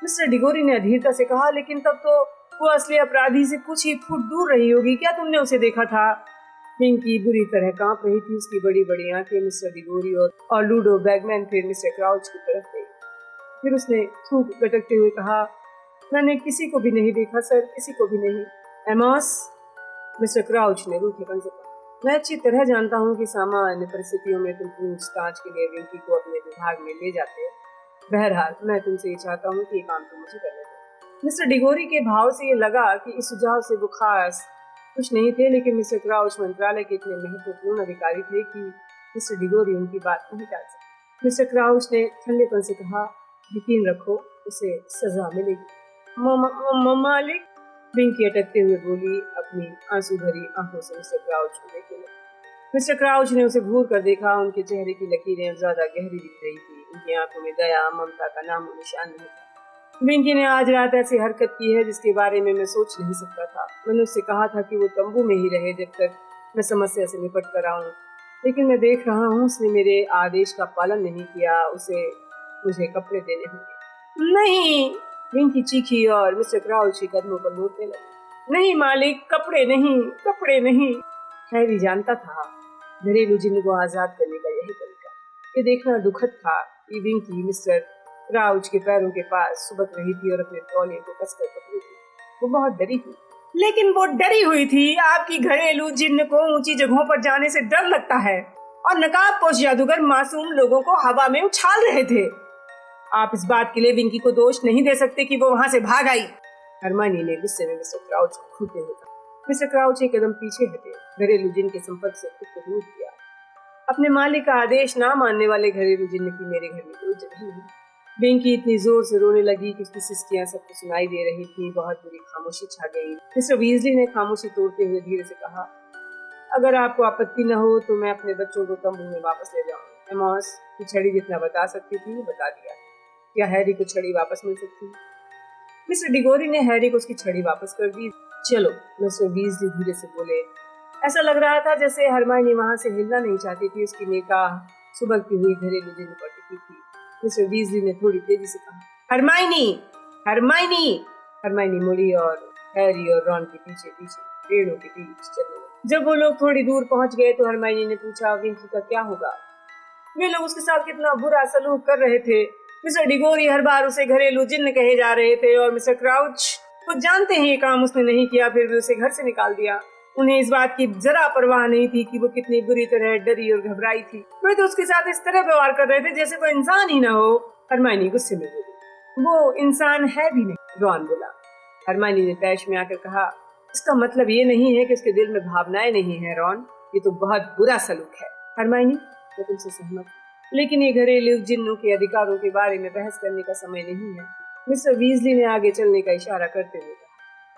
मिस्टर डिगोरी ने अधीरता से कहा, लेकिन तब तो वो असली अपराधी से कुछ ही फुट दूर रही होगी, क्या तुमने उसे देखा था? विंकी बुरी तरह कांप रही थी। उसकी बड़ी बड़ी आंखें मिस्टर डिगोरी और लूडो बैगमैन फिर मिस्टर क्राउच की तरफ गई। फिर उसने थूक गटकते हुए कहा, मैंने किसी को भी नहीं देखा सर, किसी को भी नहीं। एमॉस, मिस्टर क्राउच ने रूखेपन से कहा, मैं अच्छी तरह जानता हूँ कि सामान्य परिस्थितियों में तुम पूछताछ के लिए विंकी को अपने विभाग में ले जाते हो। बहरहाल मैं तुमसे ये चाहता हूँ कि ये काम तुम मुझे करने दो। मिस्टर डिगोरी के भाव से ये लगा कि इस सुझाव से वो खास कुछ नहीं थे, लेकिन मिस्टर क्राउच मंत्रालय के इतने महत्वपूर्ण अधिकारी थे कि मिस्टर डिगोरी उनकी बात नहीं टाल सकते। मिस्टर क्राउच ने ठंडेपन से कहा, यकीन रखो, उसे सजा मिलेगी। मालिक, विंकी अटकते हुए बोली, अपनी आंसू भरी आंखों से मिस्टर क्राउच को देखने लगी। मिस्टर क्राउच ने उसे घूर कर देखा। उनके चेहरे की लकीरें अब ज्यादा गहरी दिख रही थी। उनकी आंखों में दया, ममता का नामो निशान नहीं था। विंकी ने आज रात ऐसी हरकत की है जिसके बारे में मैं सोच नहीं सकता था। मैंने उससे कहा था कि वो तंबू में ही रहे जब तक मैं समस्या से निपट कर आऊं, लेकिन मैं देख रहा हूँ उसने मेरे आदेश का पालन नहीं किया। उसे मुझे कपड़े देने होंगे। नहीं, विंकी चीखी और मिस्टर क्राउच के कदमों पर लौटने लगी। नहीं मालिक, कपड़े नहीं, कपड़े नहीं। हैरी जानता था घरेलू जिन्न को आजाद करने का यही तरीका। ये देखना दुखद था कि विंकी मिस्टर क्राउच के पैरों के पास सुबक रही थी और अपने तौलिए को कसकर पकड़ी थी। वो बहुत डरी थी, लेकिन वो डरी हुई थी। आपकी घरेलू जिन्न को ऊंची जगहों पर जाने से डर लगता है। और नकाबपोश जादूगर मासूम लोगों को हवा में उछाल रहे थे। आप इस बात के लिए विंकी को दोष नहीं दे सकते कि वो वहां से भाग आई। हरमाइनी ने गुस्से में मिस्टर क्राउच को घूरते हुए कहा। मिस्टर क्राउच एक कदम पीछे हटे, घरेलू जिन के संपर्क से खुद को दूर किया। अपने मालिक का आदेश ना मानने वाले घरेलू जिन की मेरे घर में कोई जगह नहीं। विंकी इतनी जोर से रोने लगी कि उसकी सिसकियां सबको सुनाई दे रही थी। बहुत बुरी खामोशी छा गई। मिस्टर वीजली ने खामोशी तोड़ते हुए धीरे से कहा, अगर आपको आपत्ति न हो तो मैं अपने बच्चों को तंबू में वापस ले जाऊंगा। एमॉस की छड़ी जितना बता सकती थी वो बता दिया। क्या हैरी को छड़ी वापस मिल सकती है? मिस्टर डिगोरी ने हैरी को उसकी छड़ी वापस कर दी। चलो, मिस्टर वीजली धीरे से बोले। ऐसा लग रहा था जैसे हरमाइनी वहां से हिलना नहीं चाहती थी। उसकी निगाह सुबकती हुई घरेलू जिन पर टिकी थी। मिस्टर वीजली ने थोड़ी तेजी से कहा, हरमाइनी, हरमाइनी। हरमाइनी मुड़ी और हैरी और रॉन के पीछे पीछे पेड़ों के बीच चले। जब वो लोग थोड़ी दूर पहुंच गए तो हरमाइनी ने पूछा, विंकी का क्या होगा? वे लोग उसके साथ कितना बुरा सलूक कर रहे थे। मिस्टर डिगोरी हर बार उसे घरेलू जिन्न कहे जा रहे थे और मिस्टर क्राउच खुद जानते हैं ये काम उसने नहीं किया, फिर भी उसे घर से निकाल दिया। उन्हें इस बात की जरा परवाह नहीं थी कि वो कितनी बुरी तरह डरी और घबराई थी। वे तो उसके साथ इस तरह व्यवहार कर रहे थे जैसे कोई इंसान ही ना हो। हरमाइनी गुस्से में बोली। वो इंसान है भी नहीं, रॉन बोला। हरमाइनी ने तैश में आकर कहा, इसका मतलब ये नहीं है कि उसके दिल में भावनाएं नहीं है रॉन, ये तो बहुत बुरा सलूक है। हरमाइनी, मैं तुमसे सहमत, लेकिन ये घरेलू जिन्नों के अधिकारों के बारे में बहस करने का समय नहीं है। मिस्टर वीजली ने आगे चलने का इशारा करते हुए कहा,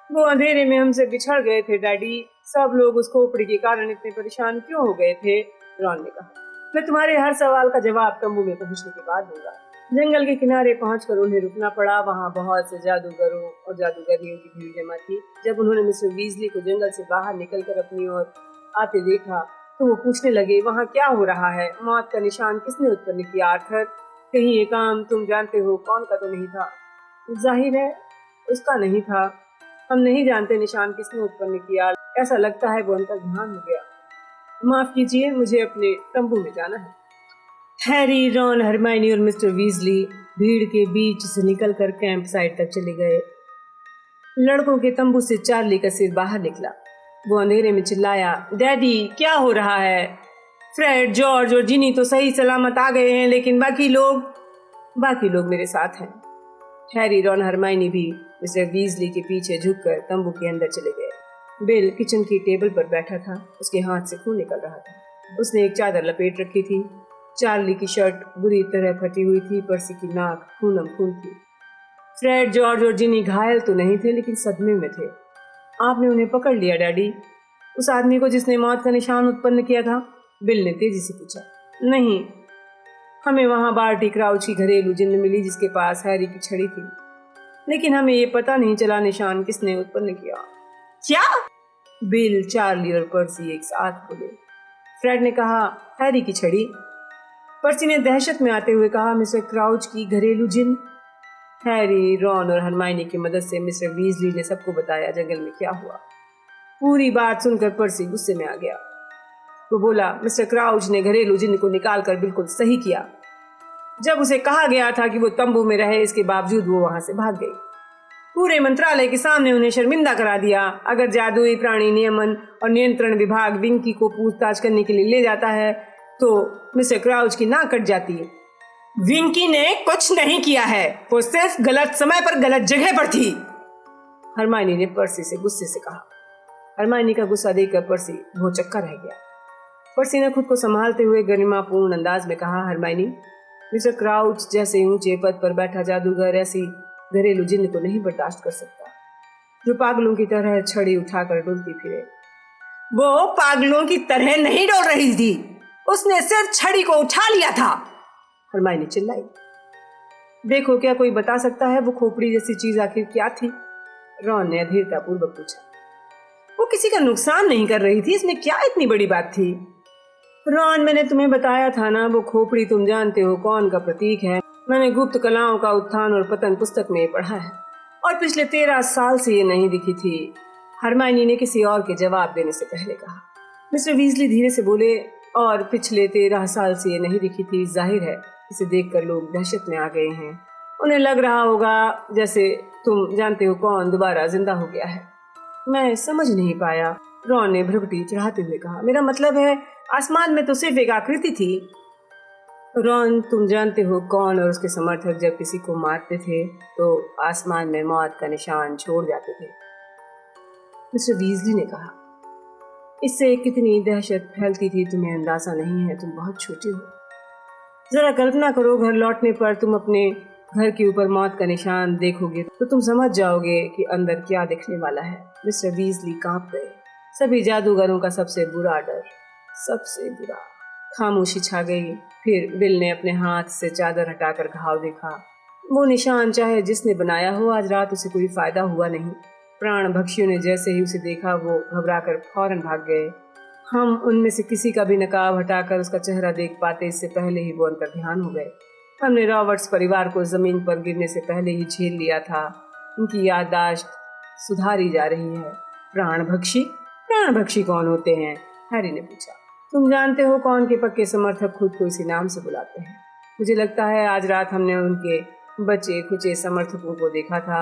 वो अंधेरे में हमसे बिछड़ गए थे डैडी। सब लोग उस खोपड़ी के कारण इतने परेशान क्यों हो गए थे? रॉन ने कहा, मैं तुम्हारे हर सवाल का जवाब तंबू में पहुंचने के बाद दूंगा। जंगल के किनारे पहुंचकर उन्हें रुकना पड़ा। वहां बहुत से जादूगरों और जादूगरियों की भीड़ जमा थी। जब उन्होंने मिस्टर वीजली को जंगल से बाहर निकलकर अपनी ओर आते देखा तो वो पूछने लगे, वहां क्या हो रहा है? मौत का निशान किसने उत्पन्न किया? आर्थर, कहीं ये काम तुम जानते हो कौन का तो नहीं था? जाहिर है उसका नहीं था। हम नहीं जानते निशान किसने उत्पन्न किया। ऐसा लगता है वो अंतर्ध्यान हो गया। माफ कीजिए, मुझे अपने तंबू में जाना है। हैरी, रॉन, हरमाइनी और मिस्टर वीजली भीड़ के बीच से निकलकर कैंप साइट तक चले गए। लड़कों के तंबू से चार्ली का सिर बाहर निकला। वो अंधेरे में चिल्लाया, डैडी क्या हो रहा है? फ्रेड, जॉर्ज और जिनी तो सही सलामत आ गए हैं, लेकिन बाकी लोग मेरे साथ हैं। हैरी, रॉन, हरमाइनी भी मिस्टर वीजली के पीछे झुककर तंबू के अंदर चले गए। बिल किचन की टेबल पर बैठा था। उसके हाथ से खून निकल रहा था। उसने एक चादर लपेट रखी थी। चार्ली की शर्ट बुरी तरह फटी हुई थी। पर्सी की नाक खूनम खून थी। फ्रेड, जॉर्ज और जिनी घायल तो नहीं थे, लेकिन सदमे में थे। आपने उन्हें पकड़ लिया डैडी? उस आदमी को जिसने मौत का निशान उत्पन्न किया था? बिल ने तेजी से पूछा। नहीं, हमें वहां बार्टी क्राउच की घरेलू जिन्न मिली जिसके पास हैरी की छड़ी थी, लेकिन हमें ये पता नहीं चला निशान किसने उत्पन्न किया। क्या? बिल, चार्ली और पर्सी एक साथ बोले। फ्रेड ने कहा, हैरी की छड़ी। पर्सी ने दहशत में आते हुए कहा, मिस्टर क्राउच की घरेलू जिन्न। हैरी, रॉन और हरमाइनी की मदद से मिस्टर वीजली ने सबको बताया जंगल में क्या हुआ। पूरी बात सुनकर पर्सी गुस्से में आ गया। वो बोला, मिस्टर क्राउच ने घरेलू जिन्न को निकालकर बिल्कुल सही किया। जब उसे कहा गया था कि वो तंबू में रहे, इसके बावजूद वो वहां से भाग गई। पूरे मंत्रालय के सामने उन्हें शर्मिंदा करा दिया। अगर जादुई प्राणी नियमन और नियंत्रण विभाग विंकी को पूछताछ करने के लिए ले जाता है तो मिस्टर क्राउच की नाक कट जाती है। विंकी ने कुछ नहीं किया है, वो सिर्फ गलत समय पर गलत जगह पर थी, हरमाइनी ने पर्सी से गुस्से से कहा। हरमाइनी का गुस्सा देखकर पर्सी भौचक्का रह गया। पर्सी ने खुद को संभालते हुए गरिमापूर्ण अंदाज में कहा, हरमाइनी, मिस्टर क्राउच जैसे ऊंचे पद पर बैठा जादूगर ऐसी घरेलू जिन्न को नहीं बर्दाश्त कर सकता, जो पागलों की तरह छड़ी उठाकर डुलती फिरे। वो पागलों की तरह नहीं डोल रही थी, उसने सिर्फ छड़ी को उठा लिया था, हरमाइनी चिल्लाई। देखो, क्या कोई बता सकता है वो खोपड़ी जैसी चीज आखिर क्या थी? रॉन ने अधीरता पूर्वक पूछा। वो किसी का नुकसान नहीं कर रही थी, इसमें क्या इतनी बड़ी बात थी? रॉन, मैंने तुम्हें बताया था ना, वो खोपड़ी तुम जानते हो कौन का प्रतीक है। मैंने गुप्त कलाओं का उत्थान और पतन पुस्तक में पढ़ा है, और पिछले 13 साल से ये नहीं दिखी थी, हरमाइनी ने किसी और के जवाब देने से पहले कहा। मिस्टर वीजली धीरे से बोले, और पिछले 13 साल से ये नहीं दिखी थी, जाहिर है इसे देखकर लोग दहशत में आ गए हैं। उन्हें लग रहा होगा जैसे तुम जानते हो कौन दोबारा जिंदा हो गया है। मैं समझ नहीं पाया, रॉन ने भ्रुकुटी चढ़ाते हुए कहा। मेरा मतलब है आसमान में तो सिर्फ एक आकृति थी। रॉन, तुम जानते हो कौन और उसके समर्थक जब किसी को मारते थे तो आसमान में मौत का निशान छोड़ जाते थे। मिस्टर वीजली ने कहा, इससे कितनी दहशत फैलती थी तुम्हें अंदाजा नहीं है, तुम बहुत छोटे हो। जरा कल्पना करो, घर लौटने पर तुम अपने घर के ऊपर मौत का निशान देखोगे तो तुम समझ जाओगे कि अंदर क्या दिखने वाला है। मिस्टर वीजली कांप गए। सभी जादूगरों का सबसे बुरा डर, सबसे बुरा। खामोशी छा गई। फिर विल ने अपने हाथ से चादर हटाकर घाव देखा। वो निशान चाहे जिसने बनाया हो, आज रात उसे कोई फायदा हुआ नहीं। प्राण भक्षियों ने जैसे ही उसे देखा वो घबराकर फौरन भाग गए। हम उनमें से किसी का भी नकाब हटाकर उसका चेहरा देख पाते इससे पहले ही वो अंतर्ध्यान हो गए। हमने रॉबर्ट्स परिवार को जमीन पर गिरने से पहले ही झेल लिया था। उनकी याददाश्त सुधारी जा रही है। प्राणभक्षी? प्राणभक्षी कौन होते हैं? हैरी ने पूछा। तुम जानते हो कौन के पक्के समर्थक खुद को इसी नाम से बुलाते हैं। मुझे लगता है आज रात हमने उनके बचे खुचे समर्थकों को देखा था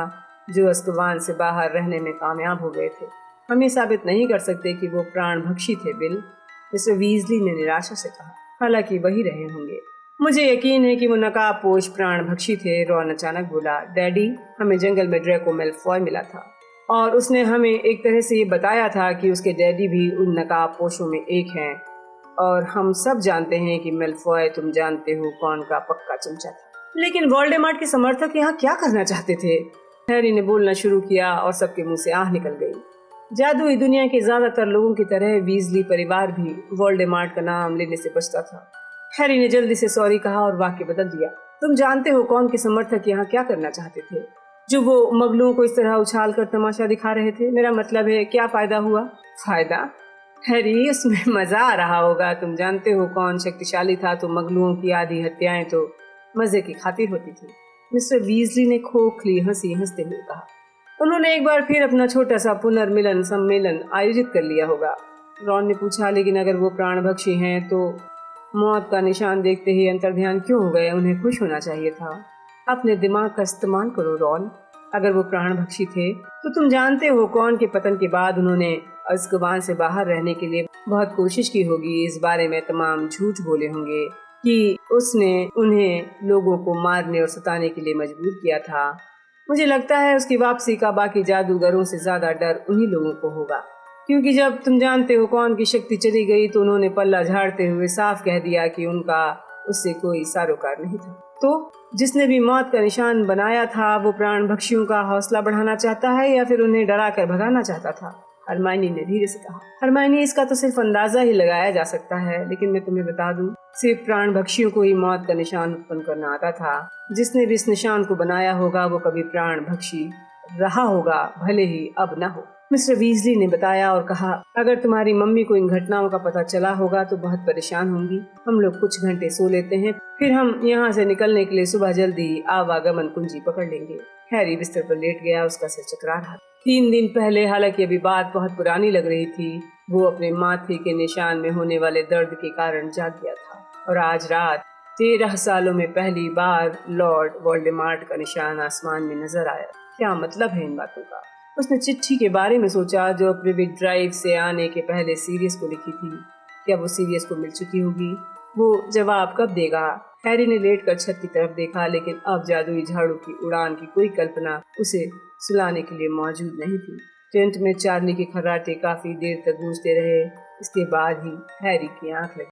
जो अज़्काबान से बाहर रहने में कामयाब हो गए थे। हम ये साबित नहीं कर सकते कि वो प्राणभक्षी थे, बिल, मिस्टर वीजली ने निराशा से कहा। हालांकि वही रहे होंगे। मुझे यकीन है कि वो नकाबपोश प्राणभक्षी थे, रॉन अचानक बोला। डैडी, हमें जंगल में ड्रैको मैल्फॉय मिला था और उसने हमें एक तरह से ये बताया था कि उसके डैडी भी उन नकाबपोशों में एक हैं। और हम सब जानते हैं कि मैल्फॉय, तुम जानते हो कौन का पक्का चमचा था। लेकिन वोल्डेमॉर्ट के समर्थक यहाँ क्या करना चाहते थे? हैरी ने बोलना शुरू किया और सबके मुंह से आह निकल गई। जादुई दुनिया के ज्यादातर लोगों की तरह वीजली परिवार भी वोल्डेमॉर्ट का नाम लेने से बचता था। हैरी ने जल्दी से सॉरी कहा और वाक्य बदल दिया। तुम जानते हो कौन के समर्थक यहाँ क्या करना चाहते थे, जो वो मगलुओं को इस तरह उछाल कर तमाशा दिखा रहे थे? मेरा मतलब है, क्या फायदा हुआ? फायदा? हैरी, उसमें मजा आ रहा होगा। तुम जानते हो कौन शक्तिशाली था, तो मगलुओं की आधी हत्याएं तो मजे की खातिर होती थी। मिस्टर वीजली ने खोखली हंसी हंसते हुए कहा। उन्होंने एक बार फिर अपना छोटा सा पुनर्मिलन सम्मेलन आयोजित कर लिया होगा। रॉन ने पूछा, लेकिन अगर वो प्राणभक्षी हैं तो मौत का निशान देखते ही अंतर्ध्यान क्यों हो गए? उन्हें खुश होना चाहिए था। अपने दिमाग का इस्तेमाल करो रॉन। अगर वो प्राणभक्षी थे तो तुम जानते हो कौन के पतन के बाद उन्होंने अज़्काबान से बाहर रहने के लिए बहुत कोशिश की होगी। इस बारे में तमाम झूठ बोले होंगे कि उसने उन्हें लोगों को मारने और सताने के लिए मजबूर किया था। मुझे लगता है उसकी वापसी का बाकी जादूगरों से ज्यादा डर उन्हीं लोगों को होगा, क्योंकि जब तुम जानते हो कौन की शक्ति चली गई तो उन्होंने पल्ला झाड़ते हुए साफ कह दिया कि उनका उससे कोई सरोकार नहीं था। तो जिसने भी मौत का निशान बनाया था वो प्राणभक्षियों का हौसला बढ़ाना चाहता है या फिर उन्हें डरा कर भगाना चाहता था? हरमाइनी ने धीरे से कहा। हरमाइनी, इसका तो सिर्फ अंदाजा ही लगाया जा सकता है, लेकिन मैं तुम्हें बता दूं, सिर्फ प्राणभक्षियों को ही मौत का निशान उत्पन्न करना आता था। जिसने भी इस निशान को बनाया होगा वो कभी प्राणभक्षी रहा होगा, भले ही अब न हो। मिस्टर वीजली ने बताया और कहा, अगर तुम्हारी मम्मी को इन घटनाओं का पता चला होगा तो बहुत परेशान होंगी। हम लोग कुछ घंटे सो लेते हैं, फिर हम यहाँ से निकलने के लिए सुबह जल्दी आवागमन कुंजी पकड़ लेंगे। हैरी बिस्तर पर लेट गया, उसका सिर चकरा रहा। 3 दिन पहले, हालांकि अभी बात बहुत पुरानी लग रही थी, वो अपने माथे के निशान में होने वाले दर्द के कारण जाग गया था और आज रात 13 सालों में पहली बार लॉर्ड वोल्डेमॉर्ट का निशान आसमान में नजर आया। क्या मतलब है इन बातों का? उसने चिट्ठी के बारे में सोचा जो प्रिविट ड्राइव से आने के पहले सीरियस को लिखी थी। क्या वो सीरियस को मिल चुकी होगी? वो जवाब कब देगा? हैरी ने लेटकर छत की तरफ देखा, लेकिन अब जादुई झाड़ू की उड़ान की कोई कल्पना उसे सुलाने के लिए मौजूद नहीं थी। टेंट में चार्ली के खर्राटे काफी देर तक गूंजते रहे। इसके बाद ही हैरी की आंख लगी।